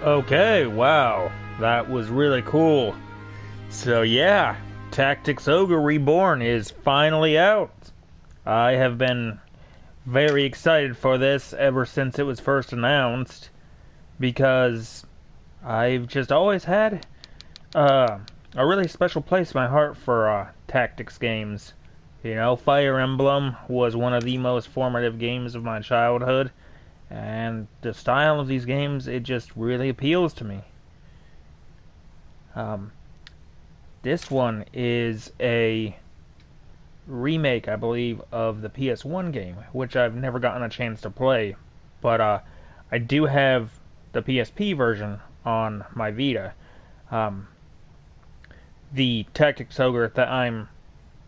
Okay, wow, that was really cool. So yeah, Tactics Ogre Reborn is finally out. I have been very excited for this ever since it was first announced, because I've just always had a really special place in my heart for tactics games. You know, Fire Emblem was one of the most formative games of my childhood, and the style of these games, it just really appeals to me. Um, this one is a remake, I believe, of the PS1 game, which I've never gotten a chance to play, but I do have the PSP version on my Vita. Um, the Tactics Ogre that I'm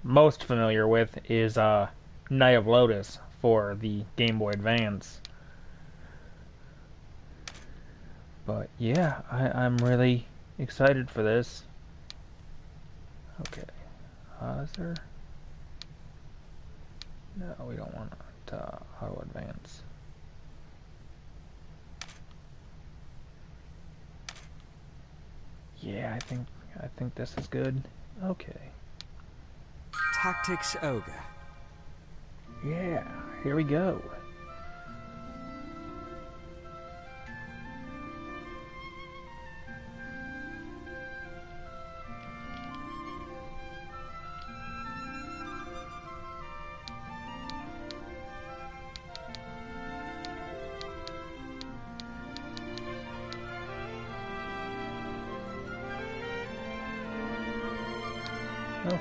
most familiar with is Night of Lotus for the Game Boy Advance. But yeah, I'm really excited for this. Okay. Is there... No, we don't want to auto advance. Yeah, I think this is good. Okay. Tactics Ogre. Yeah, here we go.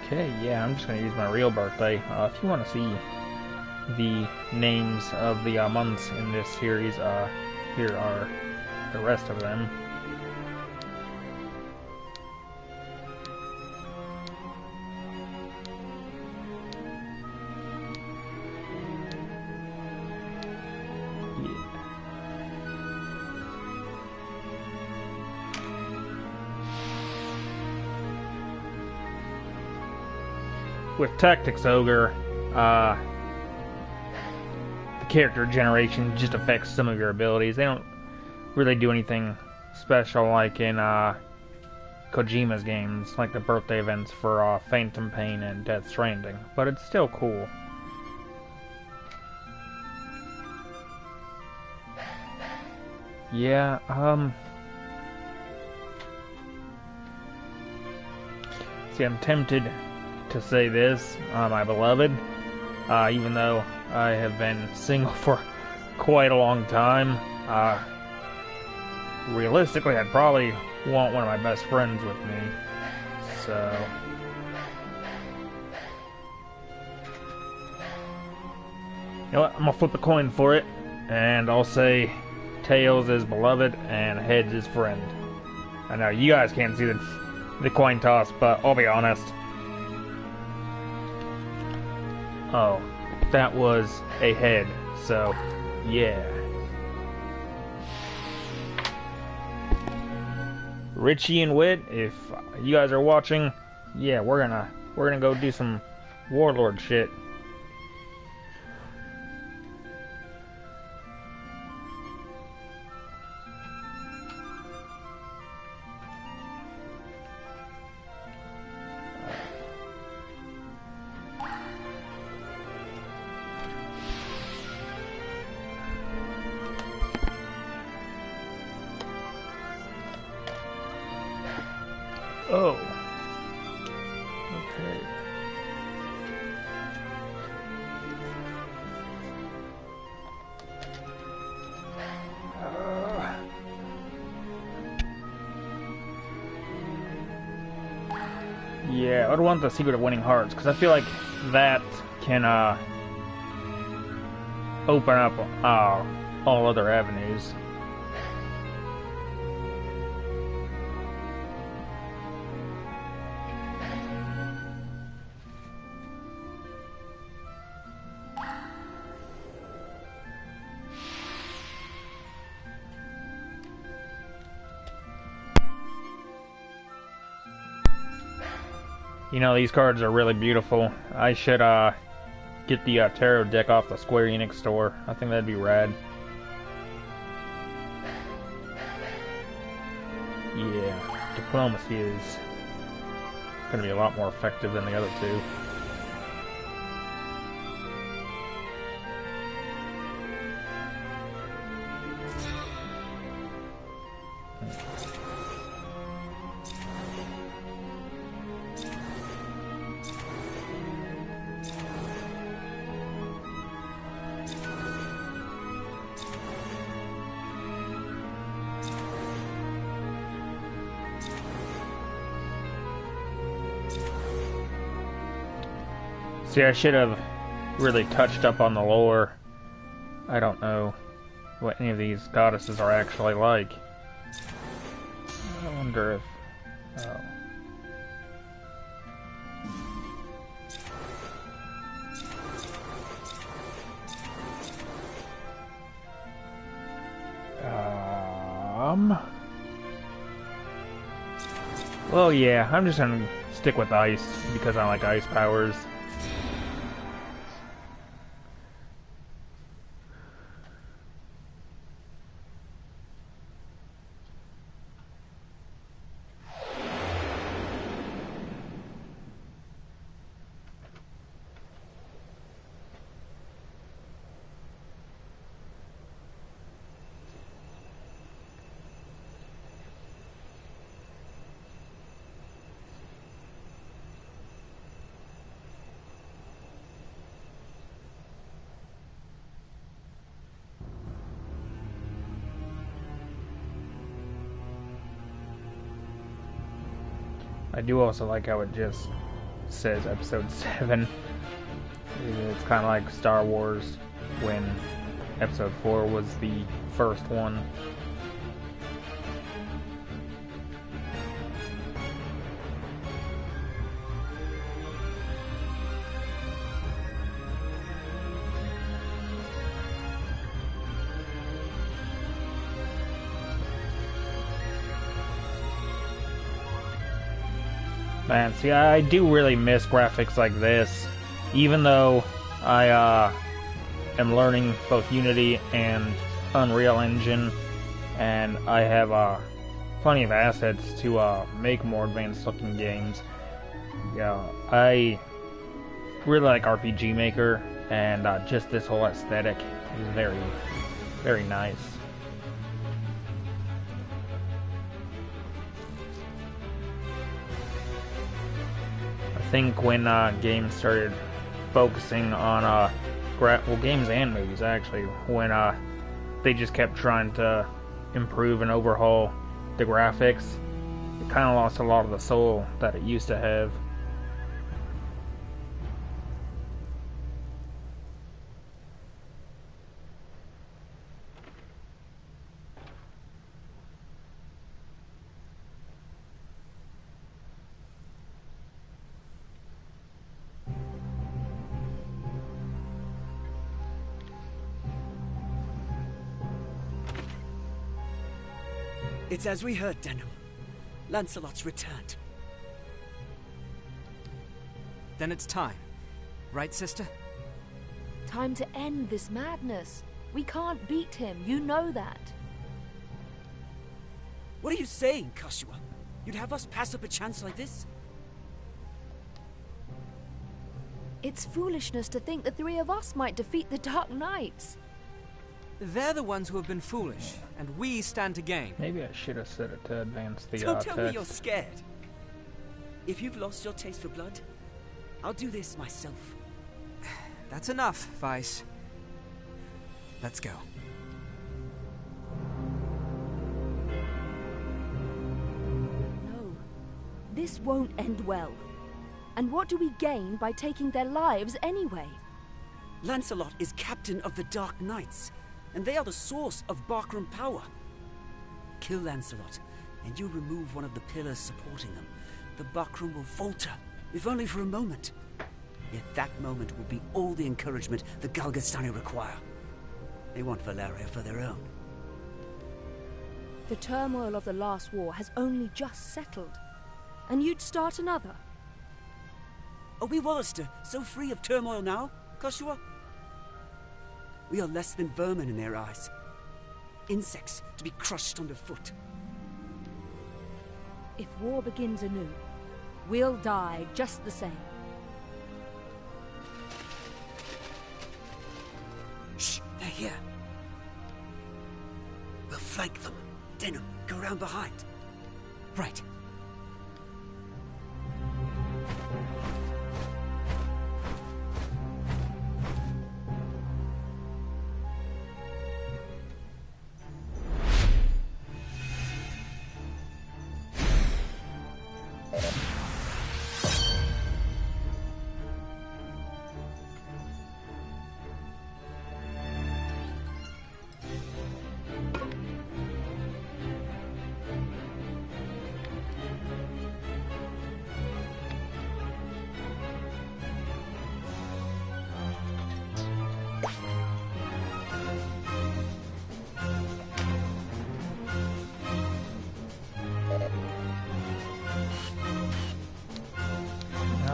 Okay, yeah, I'm just going to use my real birthday. If you want to see the names of the months in this series, here are the rest of them. With Tactics Ogre, the character generation just affects some of your abilities. They don't really do anything special like in Kojima's games, like the birthday events for Phantom Pain and Death Stranding, but it's still cool. Yeah, see, I'm tempted to say this, my beloved, even though I have been single for quite a long time. Realistically, I'd probably want one of my best friends with me. So, you know what? I'm gonna flip a coin for it, and I'll say Tails is beloved and Heads is friend. I know you guys can't see the coin toss, but I'll be honest. Oh, that was a head, so yeah. Richie and Wit, if you guys are watching, yeah, we're gonna go do some warlord shit. Oh. Okay. Yeah, I'd want the Secret of Winning Hearts, because I feel like that can open up all other avenues. You know, these cards are really beautiful. I should get the tarot deck off the Square Enix store. I think that'd be rad. diplomacy is going to be a lot more effective than the other two. See, I should have really touched up on the lore. I don't know what any of these goddesses are actually like. I wonder if... Well, yeah, I'm just gonna stick with ice because I like ice powers. I do also like how it just says Episode 7. It's kind of like Star Wars when Episode 4 was the first one. Man, see, I do really miss graphics like this, even though I am learning both Unity and Unreal Engine, and I have plenty of assets to make more advanced looking games. Yeah, I really like RPG Maker, and just this whole aesthetic is very, very nice. I think when games started focusing on games and movies actually, when they just kept trying to improve and overhaul the graphics, it kind of lost a lot of the soul that it used to have. It's as we heard, Denham. Lancelot's returned. Then it's time. Right, sister? Time to end this madness. We can't beat him, you know that. What are you saying, Kashua? You'd have us pass up a chance like this? It's foolishness to think the three of us might defeat the Dark Knights. They're the ones who have been foolish, and we stand to gain. Maybe I should have said it to advance the Don't tell me text. you're scared. If you've lost your taste for blood, I'll do this myself. That's enough, Vice. Let's go. No, this won't end well. And what do we gain by taking their lives anyway? Lancelot is captain of the Dark Knights, and they are the source of Barkram power. Kill Lancelot, and you remove one of the pillars supporting them. The Barkram will falter, if only for a moment. Yet that moment will be all the encouragement the Galgastani require. They want Valeria for their own. The turmoil of the last war has only just settled. And you'd start another? Are we Wallister so free of turmoil now, Kashua? We are less than vermin in their eyes. Insects to be crushed underfoot. If war begins anew, we'll die just the same. Shh, they're here. We'll flank them. Denim, go round behind. Right.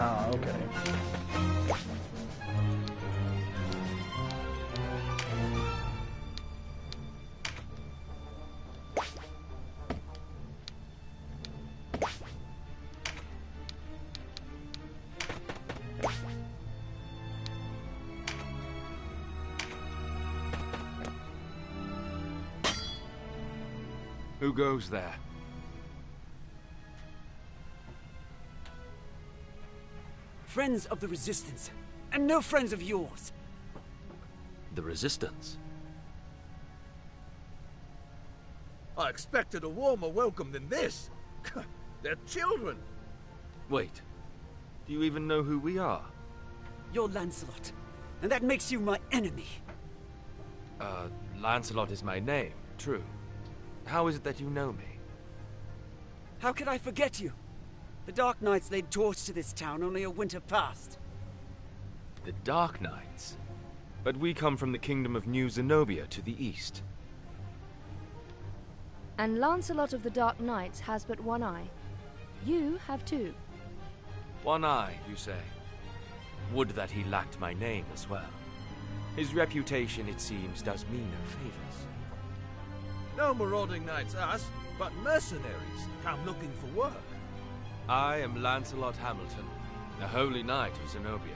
Ah, okay. Who goes there? Friends of the Resistance, and no friends of yours. The Resistance? I expected a warmer welcome than this. They're children. Wait, do you even know who we are? You're Lancelot, and that makes you my enemy. Lancelot is my name, true. How is it that you know me? How could I forget you? The Dark Knights laid torch to this town only a winter past. The Dark Knights? But we come from the kingdom of New Zenobia to the east. And Lancelot of the Dark Knights has but one eye. You have two. One eye, you say? Would that he lacked my name as well. His reputation, it seems, does me no favors. No marauding knights us, but mercenaries come looking for work. I am Lancelot Hamilton, the Holy Knight of Zenobia.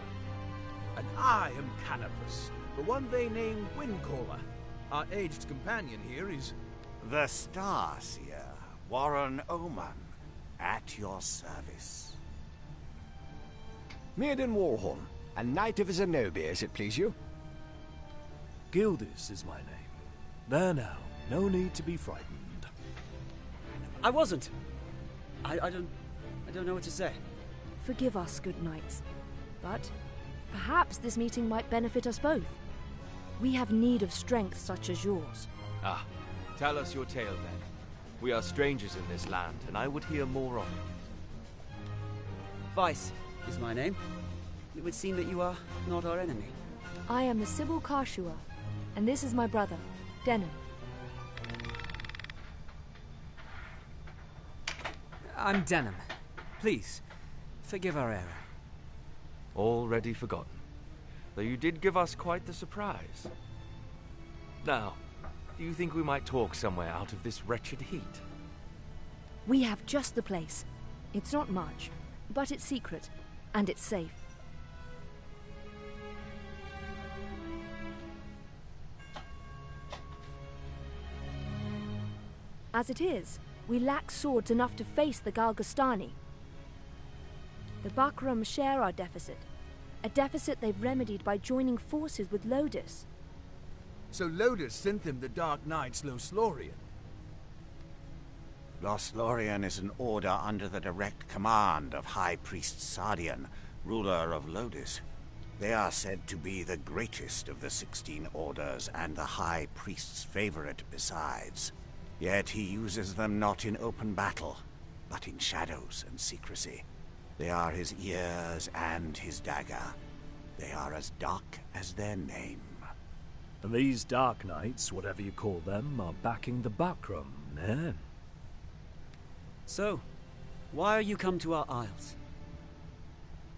And I am Canopus, the one they named Windcaller. Our aged companion here is... The Starseer, Warren Oman, at your service. Mirden Warhorn, a knight of Zenobia, as it please you. Gildis is my name. There now, no need to be frightened. I wasn't. I don't know what to say. Forgive us, good knights. But perhaps this meeting might benefit us both. We have need of strength such as yours. Ah, tell us your tale then. We are strangers in this land, and I would hear more of it. Vice is my name. It would seem that you are not our enemy. I am the Sybil Karshua, and this is my brother, Denim. I'm Denim. Please, forgive our error. Already forgotten. Though you did give us quite the surprise. Now, do you think we might talk somewhere out of this wretched heat? We have just the place. It's not much, but it's secret, and it's safe. As it is, we lack swords enough to face the Galgastani. The Bakram share our deficit, a deficit they've remedied by joining forces with Lodis. So Lodis sent them the Dark Knights Loslorian. Loslorian is an order under the direct command of High Priest Sardian, ruler of Lodis. They are said to be the greatest of the 16 orders and the High Priest's favorite besides. Yet he uses them not in open battle, but in shadows and secrecy. They are his ears and his dagger. They are as dark as their name. And these Dark Knights, whatever you call them, are backing the Bakram, eh? So, why are you come to our isles?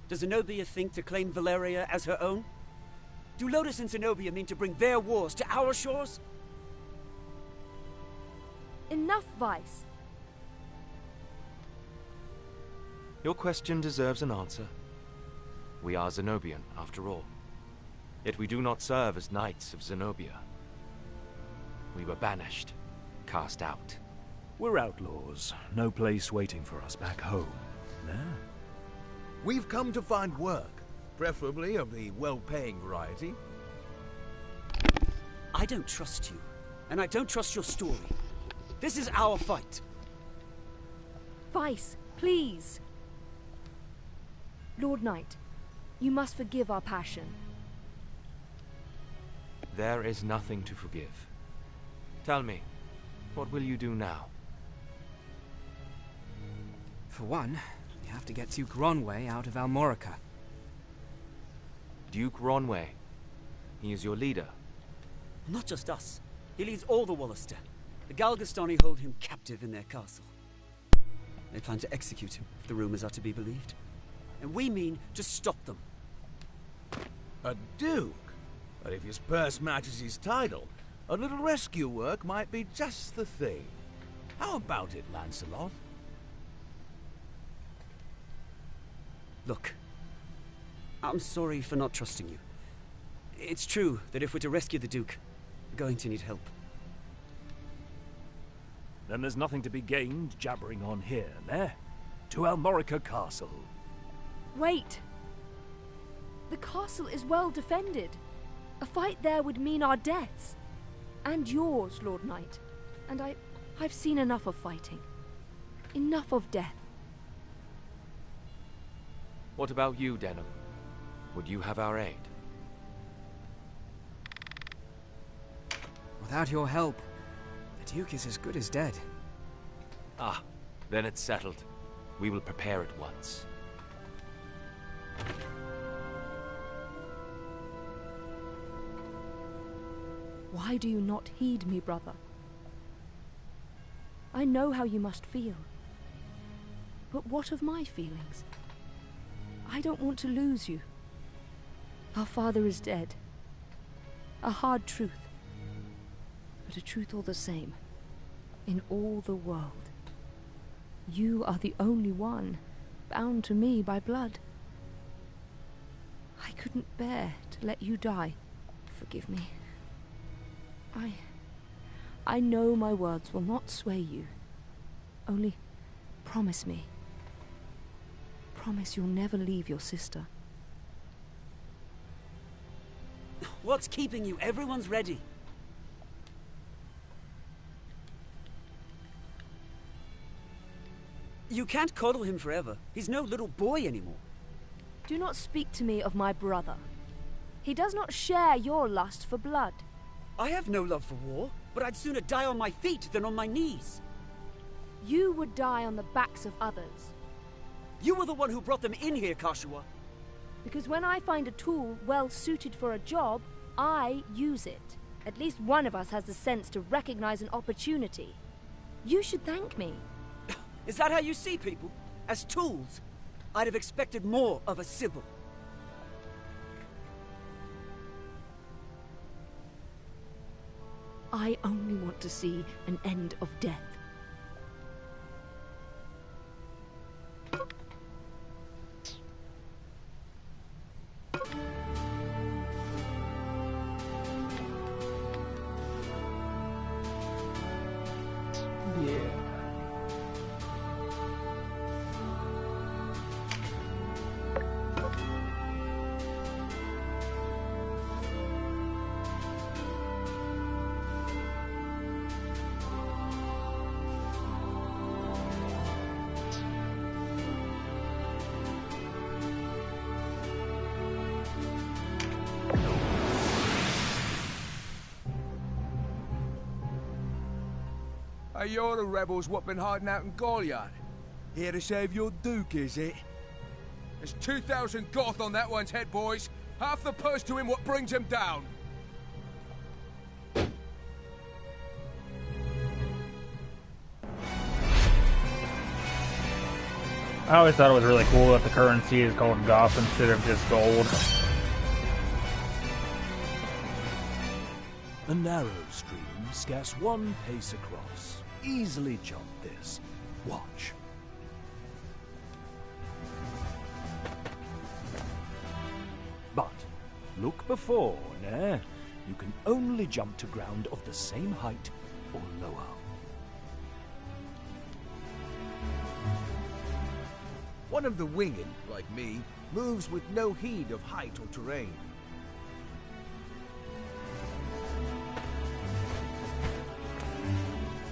Does Zenobia think to claim Valeria as her own? Do Lodis and Zenobia mean to bring their wars to our shores? Enough, Vice. Your question deserves an answer. We are Zenobian, after all. Yet we do not serve as knights of Zenobia. We were banished, cast out. We're outlaws. No place waiting for us back home. Nah? We've come to find work, preferably of the well-paying variety. I don't trust you, and I don't trust your story. This is our fight. Vice, please. Lord Knight, you must forgive our passion. There is nothing to forgive. Tell me, what will you do now? For one, we have to get Duke Ronway out of Almorica. Duke Ronway. He is your leader. Not just us. He leads all the Wallister. The Galgastani hold him captive in their castle. They plan to execute him, if the rumors are to be believed. And we mean to stop them. A duke? But if his purse matches his title, a little rescue work might be just the thing. How about it, Lancelot? Look, I'm sorry for not trusting you. It's true that if we're to rescue the Duke, we're going to need help. Then there's nothing to be gained jabbering on here, there. To Almorica Castle. Wait! The castle is well defended. A fight there would mean our deaths. And yours, Lord Knight. And I've seen enough of fighting. Enough of death. What about you, Denham? Would you have our aid? Without your help, the Duke is as good as dead. Ah, then it's settled. We will prepare at once. Why do you not heed me, brother? I know how you must feel. But what of my feelings? I don't want to lose you. Our father is dead. A hard truth. But a truth all the same. In all the world. You are the only one bound to me by blood. I couldn't bear to let you die. Forgive me. I know my words will not sway you. Only promise me. Promise you'll never leave your sister. What's keeping you? Everyone's ready. You can't coddle him forever. He's no little boy anymore. Do not speak to me of my brother. He does not share your lust for blood. I have no love for war, but I'd sooner die on my feet than on my knees. You would die on the backs of others. You were the one who brought them in here, Kashua. Because when I find a tool well suited for a job, I use it. At least one of us has the sense to recognize an opportunity. You should thank me. Is that how you see people? As tools? I'd have expected more of a Sybil. I only want to see an end of death. Hey, you're the rebels what been hiding out in Goliard. Here to save your Duke, is it? There's 2,000 Goth on that one's head, boys. Half the purse to him what brings him down. I always thought it was really cool that the currency is called Goth instead of just gold. A narrow stream, scarce one pace across. Easily jump this. Watch. But look before, ne? You can only jump to ground of the same height or lower. One of the winged, like me, moves with no heed of height or terrain.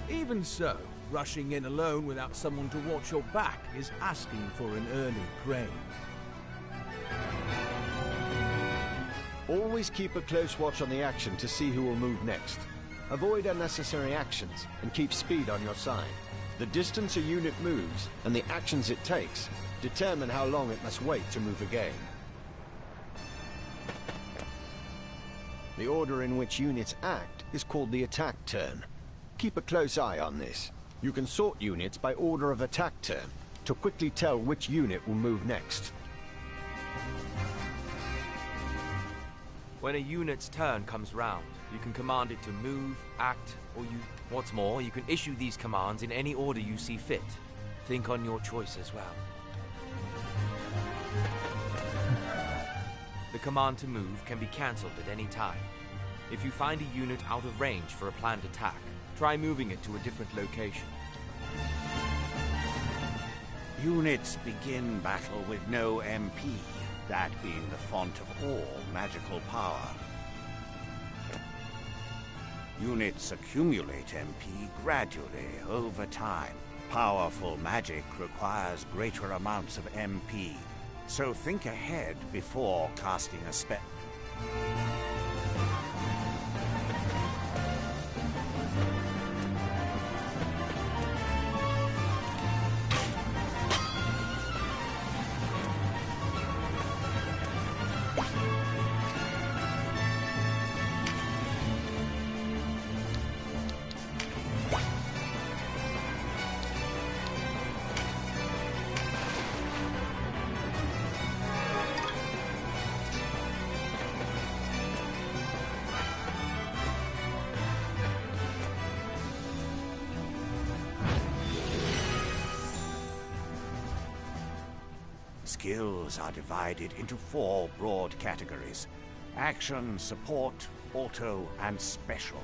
Even so, rushing in alone without someone to watch your back is asking for an early grave. Always keep a close watch on the action to see who will move next. Avoid unnecessary actions and keep speed on your side. The distance a unit moves and the actions it takes determine how long it must wait to move again. The order in which units act is called the attack turn. Keep a close eye on this. You can sort units by order of attack turn to quickly tell which unit will move next. When a unit's turn comes round, you can command it to move, act, or what's more, you can issue these commands in any order you see fit. Think on your choice as well. The command to move can be cancelled at any time. If you find a unit out of range for a planned attack, try moving it to a different location. Units begin battle with no MP, that being the font of all magical power. Units accumulate MP gradually over time. Powerful magic requires greater amounts of MP, so think ahead before casting a spell. Skills are divided into 4 broad categories: action, support, auto, and special.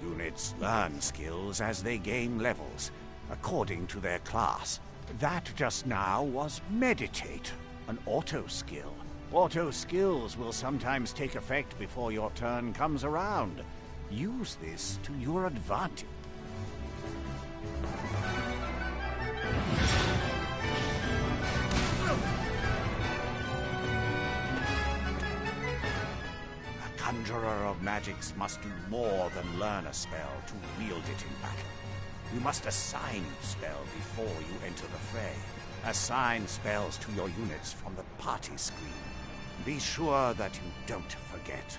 Units learn skills as they gain levels, according to their class. That just now was meditate, an auto skill. Auto skills will sometimes take effect before your turn comes around. Use this to your advantage. Conjurer of magics must do more than learn a spell to wield it in battle. You must assign each spell before you enter the fray. Assign spells to your units from the party screen. Be sure that you don't forget.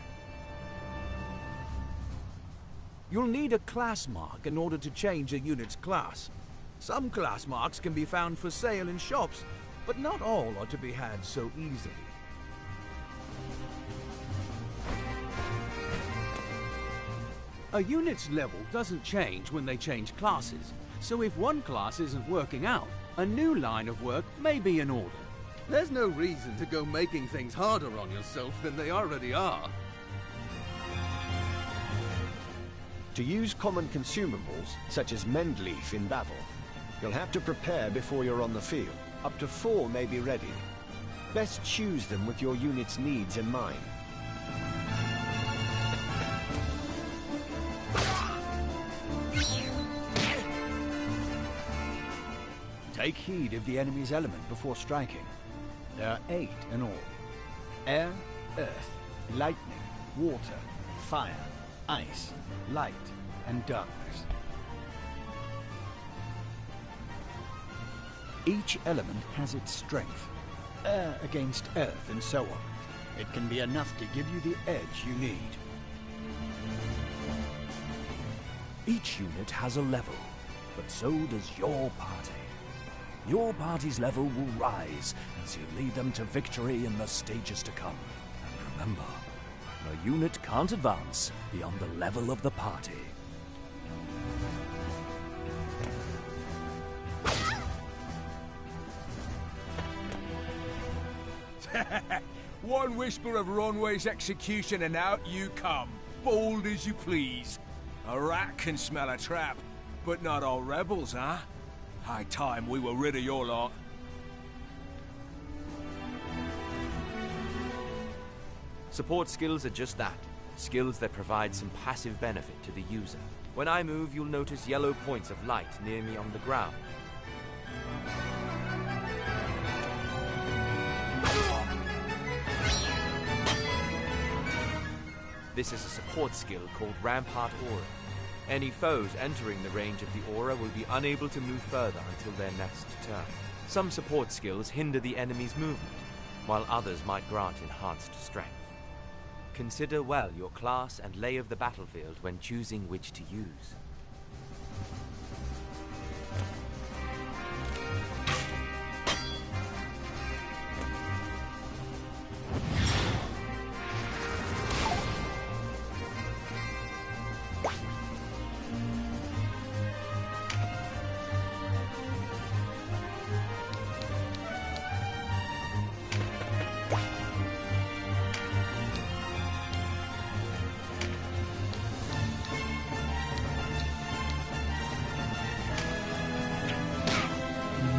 You'll need a class mark in order to change a unit's class. Some class marks can be found for sale in shops, but not all are to be had so easily. A unit's level doesn't change when they change classes, so if one class isn't working out, a new line of work may be in order. There's no reason to go making things harder on yourself than they already are. To use common consumables, such as Mendleaf in battle, you'll have to prepare before you're on the field. Up to 4 may be ready. Best choose them with your unit's needs in mind. Take heed of the enemy's element before striking. There are 8 in all. Air, earth, lightning, water, fire, ice, light, and darkness. Each element has its strength. Air against earth and so on. It can be enough to give you the edge you need. Each unit has a level, but so does your party. Your party's level will rise as you lead them to victory in the stages to come. And remember, a unit can't advance beyond the level of the party. One whisper of Ronway's execution and out you come, bold as you please. A rat can smell a trap, but not all rebels, huh? High time we were rid of your lot. Support skills are just that. Skills that provide some passive benefit to the user. When I move, you'll notice yellow points of light near me on the ground. This is a support skill called Rampart Aura. Any foes entering the range of the aura will be unable to move further until their next turn. Some support skills hinder the enemy's movement, while others might grant enhanced strength. Consider well your class and lay of the battlefield when choosing which to use.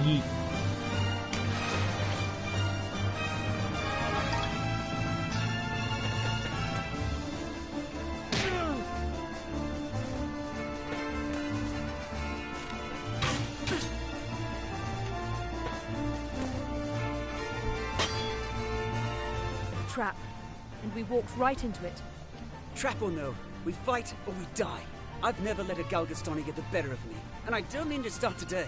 Yeet. Trap, and we walked right into it. Trap or no, we fight or we die. I've never let a Galgastani get the better of me, and I don't mean to start today.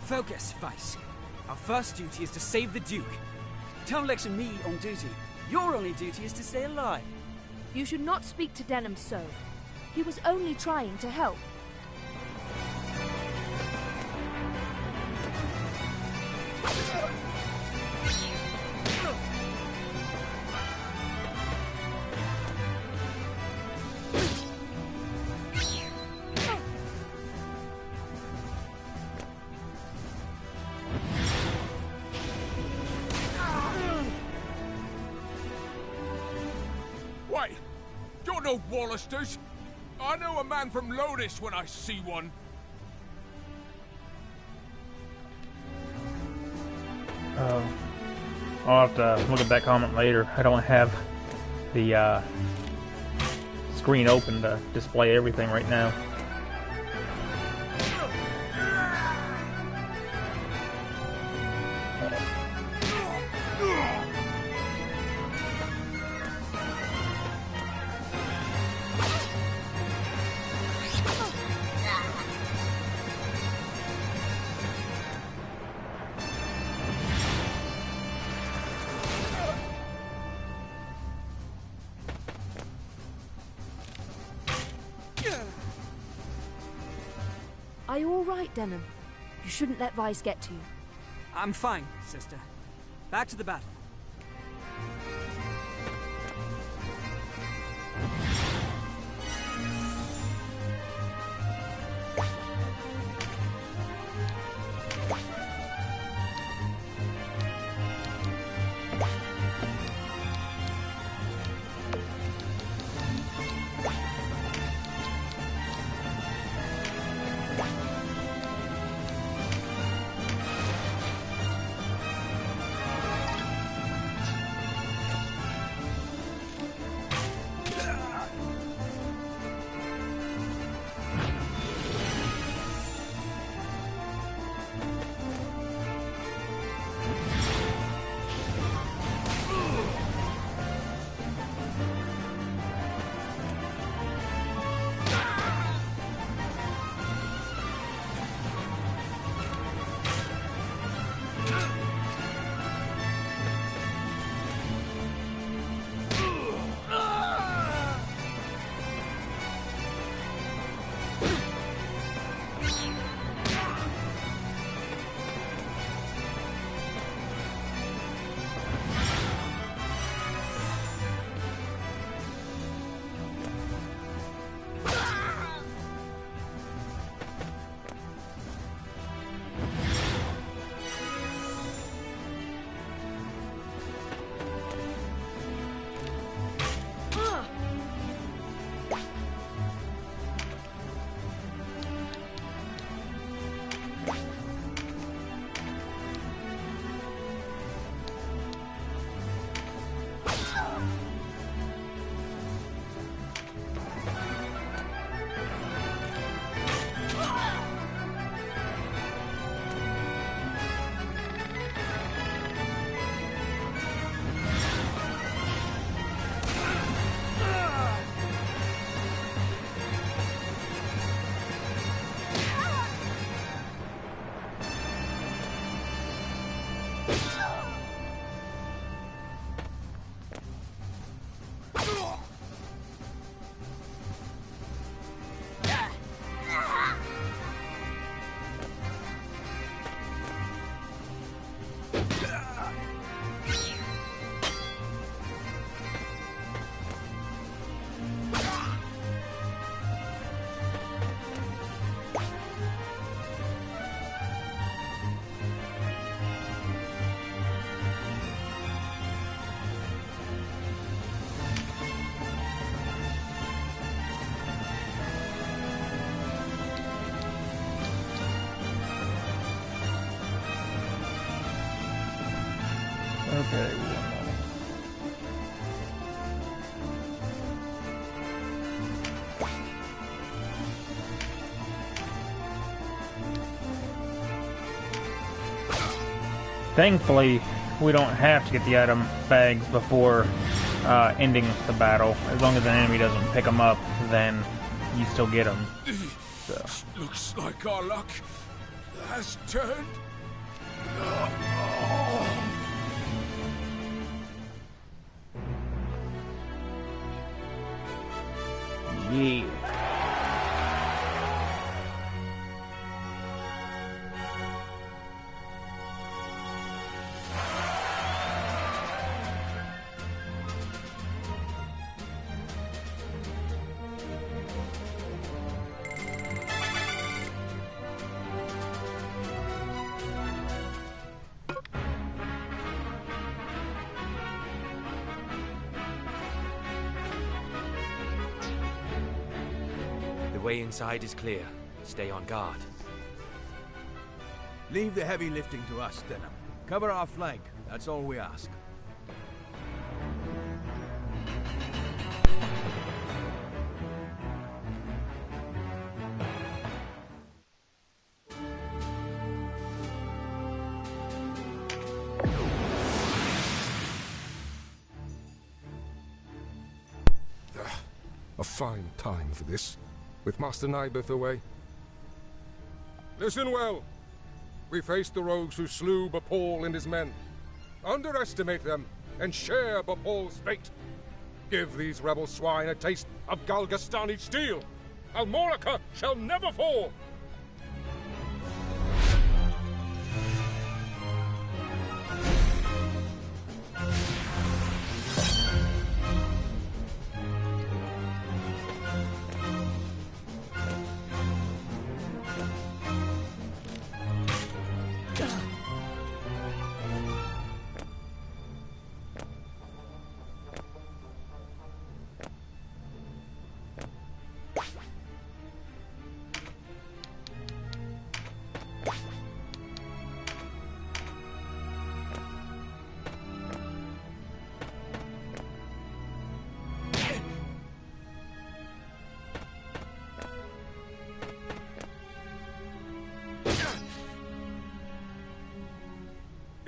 Focus, Vice. Our first duty is to save the Duke. Don't lecture me on duty. Your only duty is to stay alive. You should not speak to Denham so. He was only trying to help. Wait! You're no Wallisters! I know a man from Lodis when I see one. I'll have to look at that comment later. I don't have the screen open to display everything right now. Are you all right, Denham? You shouldn't let Vice get to you. I'm fine, sister. Back to the battle. Thankfully, we don't have to get the item bags before ending the battle. As long as an enemy doesn't pick them up, then you still get them. So. Looks like our luck has turned. Yeah. The way inside is clear. Stay on guard. Leave the heavy lifting to us, Denham. Cover our flank. That's all we ask. A fine time for this, with Master Nibeth away. Listen well. We faced the rogues who slew Bapal and his men. Underestimate them, and share Bapal's fate. Give these rebel swine a taste of Galgastani steel. Almorica shall never fall!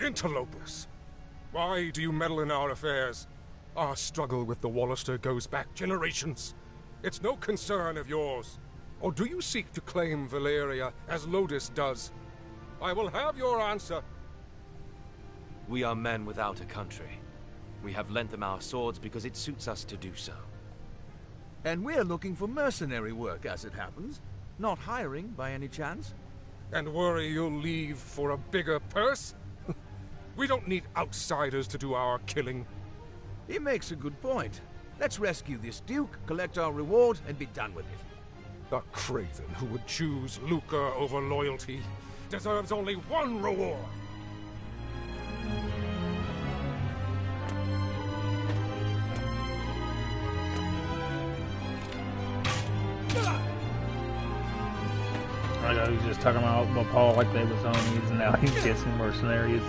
Interlopers! Why do you meddle in our affairs? Our struggle with the Wallister goes back generations. It's no concern of yours. Or do you seek to claim Valeria as Lodis does? I will have your answer. We are men without a country. We have lent them our swords because it suits us to do so. And we're looking for mercenary work, as it happens. Not hiring, by any chance. And worry you'll leave for a bigger purse? We don't need outsiders to do our killing. He makes a good point. Let's rescue this Duke, collect our reward, and be done with it. The craven who would choose lucre over loyalty deserves only one reward. I know he's just talking about Bapal like they was homies, and now he's getting mercenaries.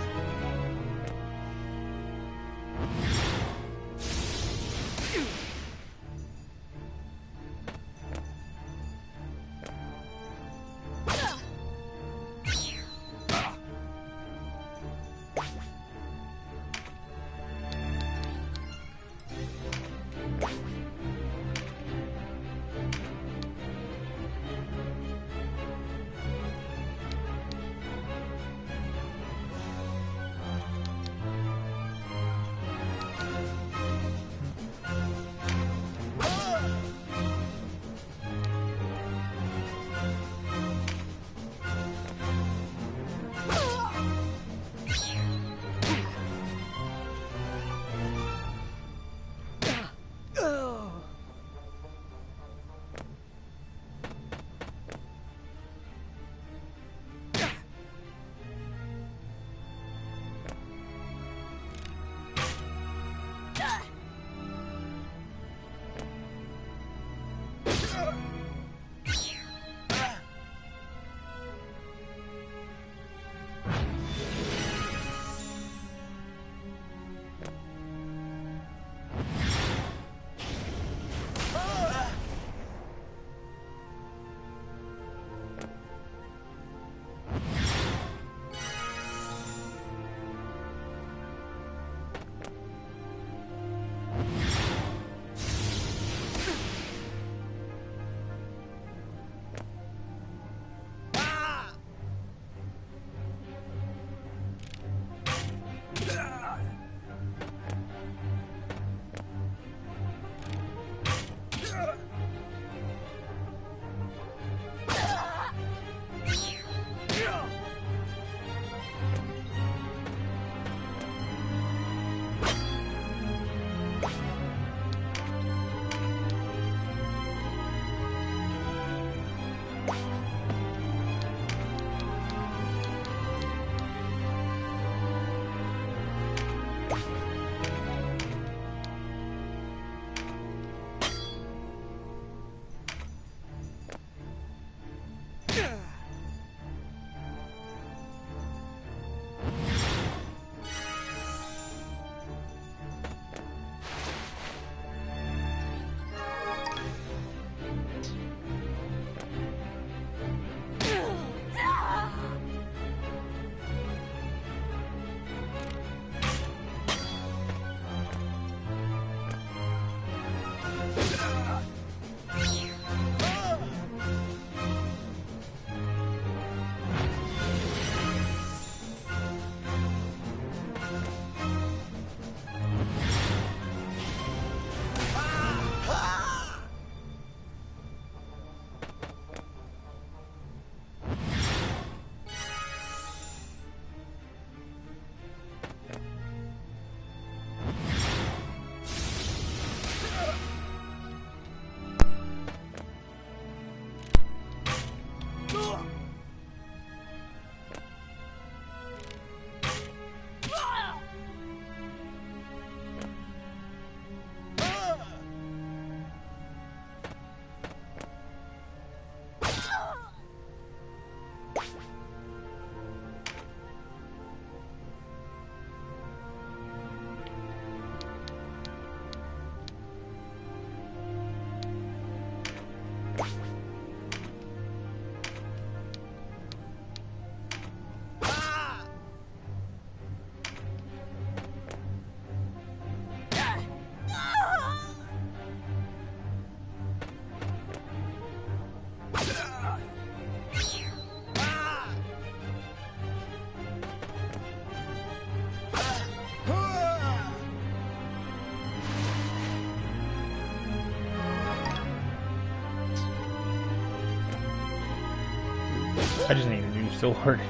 I just need a new sword.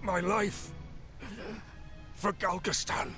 My life for Galgastan.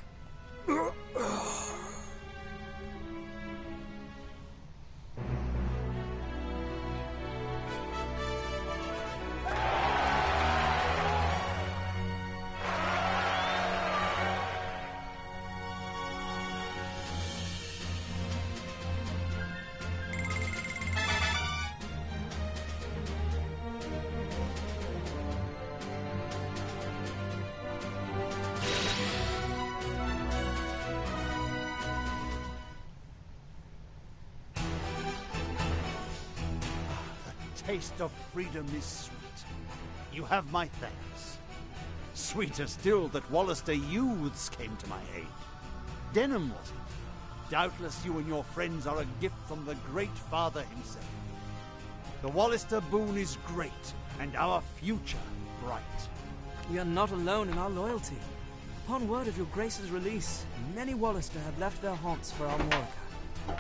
Taste of freedom is sweet. You have my thanks. Sweeter still that Wallister youths came to my aid. Denham was it. Doubtless you and your friends are a gift from the Great Father himself. The Wallister boon is great, and our future bright. We are not alone in our loyalty. Upon word of your Grace's release, many Wallister have left their haunts for Almorica.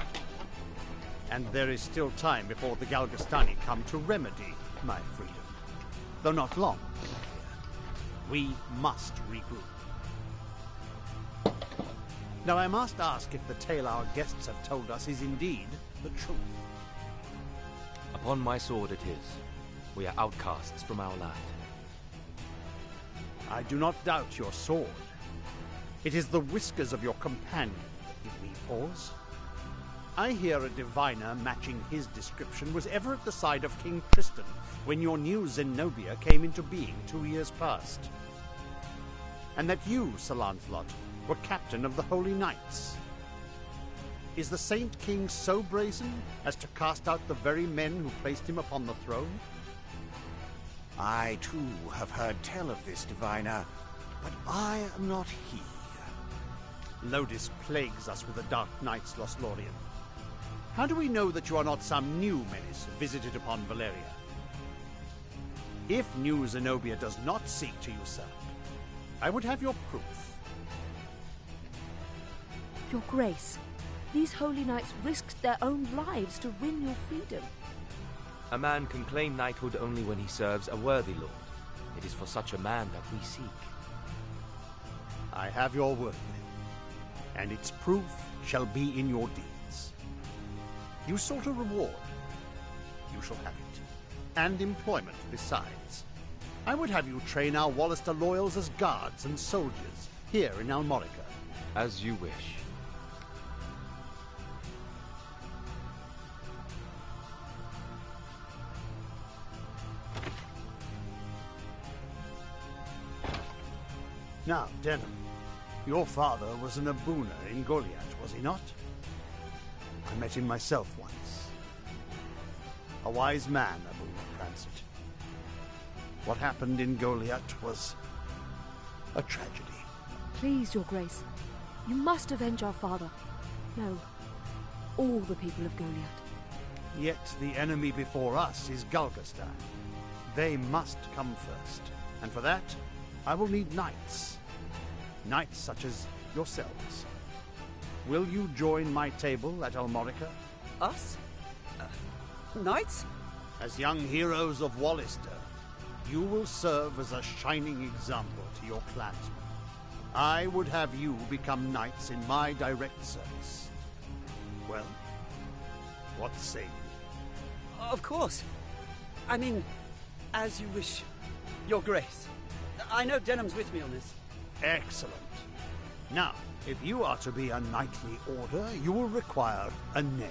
And there is still time before the Galgastani come to remedy my freedom. Though not long, I fear. We must regroup. Now I must ask if the tale our guests have told us is indeed the truth. Upon my sword it is. We are outcasts from our land. I do not doubt your sword. It is the whiskers of your companion that give me pause. I hear a diviner matching his description was ever at the side of King Tristan when your new Zenobia came into being 2 years past. And that you, Sir Lancelot, were captain of the Holy Knights. Is the Saint King so brazen as to cast out the very men who placed him upon the throne? I, too, have heard tell of this diviner, but I am not he. Lodis plagues us with the Dark Knights, Lothlorien. How do we know that you are not some new menace visited upon Valeria? If New Zenobia does not seek to usurp, I would have your proof. Your Grace, these holy knights risked their own lives to win your freedom. A man can claim knighthood only when he serves a worthy lord. It is for such a man that we seek. I have your word, and its proof shall be in your deeds. You sought a reward. You shall have it. And employment besides. I would have you train our Wallister loyals as guards and soldiers here in Almorica. As you wish. Now, Denham, your father was an Abuna in Goliath, was he not? I met him myself once. A wise man, Abuna Cransett. What happened in Goliath was a tragedy. Please, Your Grace, you must avenge our father. No, all the people of Goliath. Yet the enemy before us is Gulgastan. They must come first, and for that, I will need knights. Knights such as yourselves. Will you join my table at Almorica? Us? Knights? As young heroes of Wallister, you will serve as a shining example to your clansmen. I would have you become knights in my direct service. Well, what say you? Of course. I mean, as you wish, Your Grace. I know Denham's with me on this. Excellent. Now, if you are to be a knightly order, you will require a name.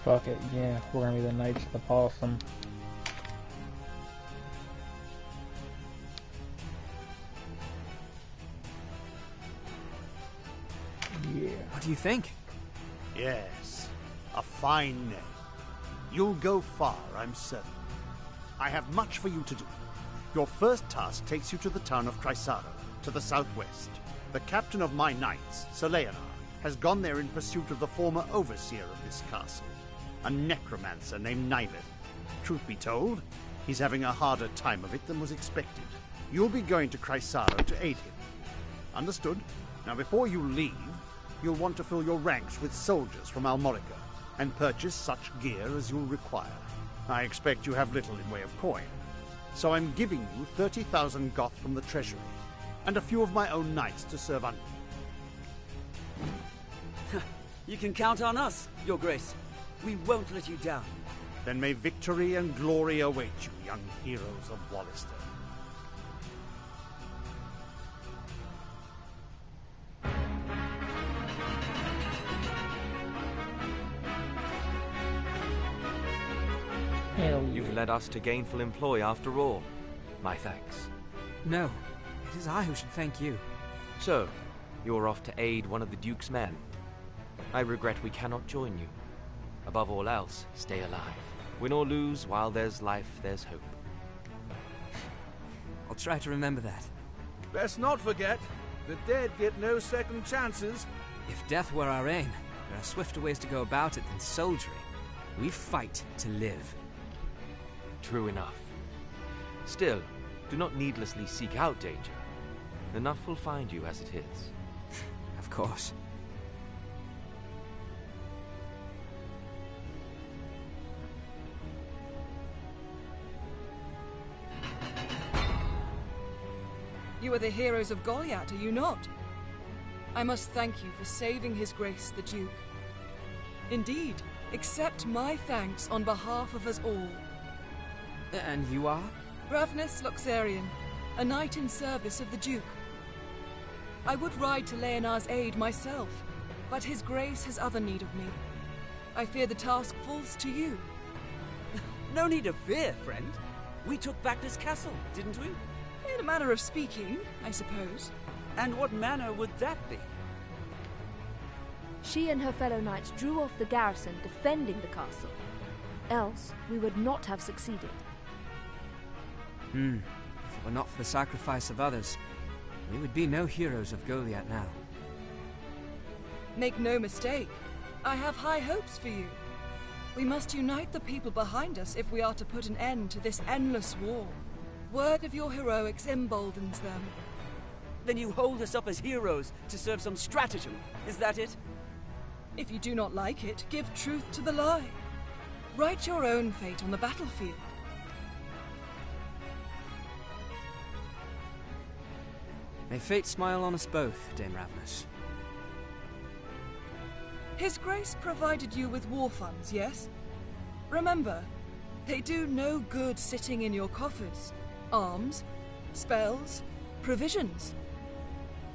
Fuck it, yeah, we're gonna be the Knights of the Possum. Yeah. What do you think? Yes, a fine name. You'll go far, I'm certain. I have much for you to do. Your first task takes you to the town of Chrysaro, to the southwest. The captain of my knights, Sir Leonar, has gone there in pursuit of the former overseer of this castle, a necromancer named Nibeth. Truth be told, he's having a harder time of it than was expected. You'll be going to Chrysaro to aid him. Understood? Now before you leave, you'll want to fill your ranks with soldiers from Almorica, and purchase such gear as you'll require. I expect you have little in way of coin, so I'm giving you 30,000 goth from the treasury, and a few of my own knights to serve under you. You can count on us, Your Grace. We won't let you down. Then may victory and glory await you, young heroes of Wallister. Hell yeah. You've led us to gainful employ after all. My thanks. No, it is I who should thank you. So, you're off to aid one of the Duke's men. I regret we cannot join you. Above all else, stay alive. Win or lose, while there's life, there's hope. I'll try to remember that. Best not forget, the dead get no second chances. If death were our aim, there are swifter ways to go about it than soldiering. We fight to live. True enough. Still, do not needlessly seek out danger. Enough will find you as it is. Of course. You are the heroes of Goliath, are you not? I must thank you for saving His Grace the Duke. Indeed, accept my thanks on behalf of us all. And you are? Ravnus Loxarian, a knight in service of the Duke. I would ride to Leonar's aid myself, but His Grace has other need of me. I fear the task falls to you. No need of fear, friend. We took back this castle, didn't we? In a manner of speaking, I suppose. And what manner would that be? She and her fellow knights drew off the garrison defending the castle. Else, we would not have succeeded. If it were not for the sacrifice of others, we would be no heroes of Goliath now. Make no mistake, I have high hopes for you. We must unite the people behind us if we are to put an end to this endless war. Word of your heroics emboldens them. Then you hold us up as heroes to serve some stratagem, is that it? If you do not like it, give truth to the lie. Write your own fate on the battlefield. May fate smile on us both, Dame Ravenous. His Grace provided you with war funds, yes? Remember, they do no good sitting in your coffers. Arms, spells, provisions.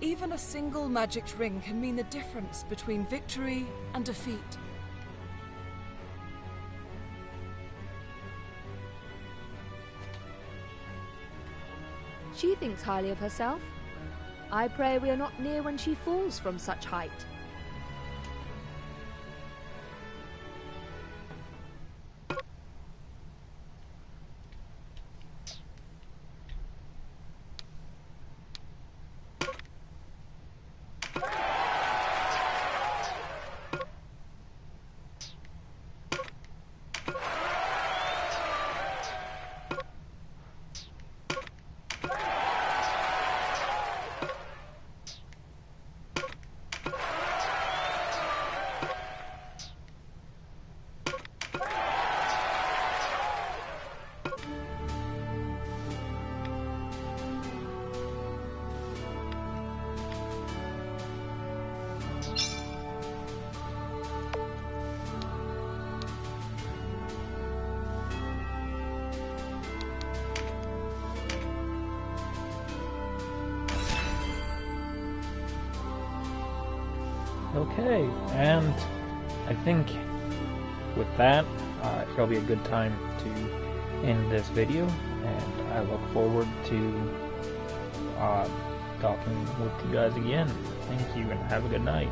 Even a single magic ring can mean the difference between victory and defeat. She thinks highly of herself. I pray we are not near when she falls from such height. Okay, and I think with that, it'll be a good time to end this video, and I look forward to talking with you guys again. Thank you, and have a good night.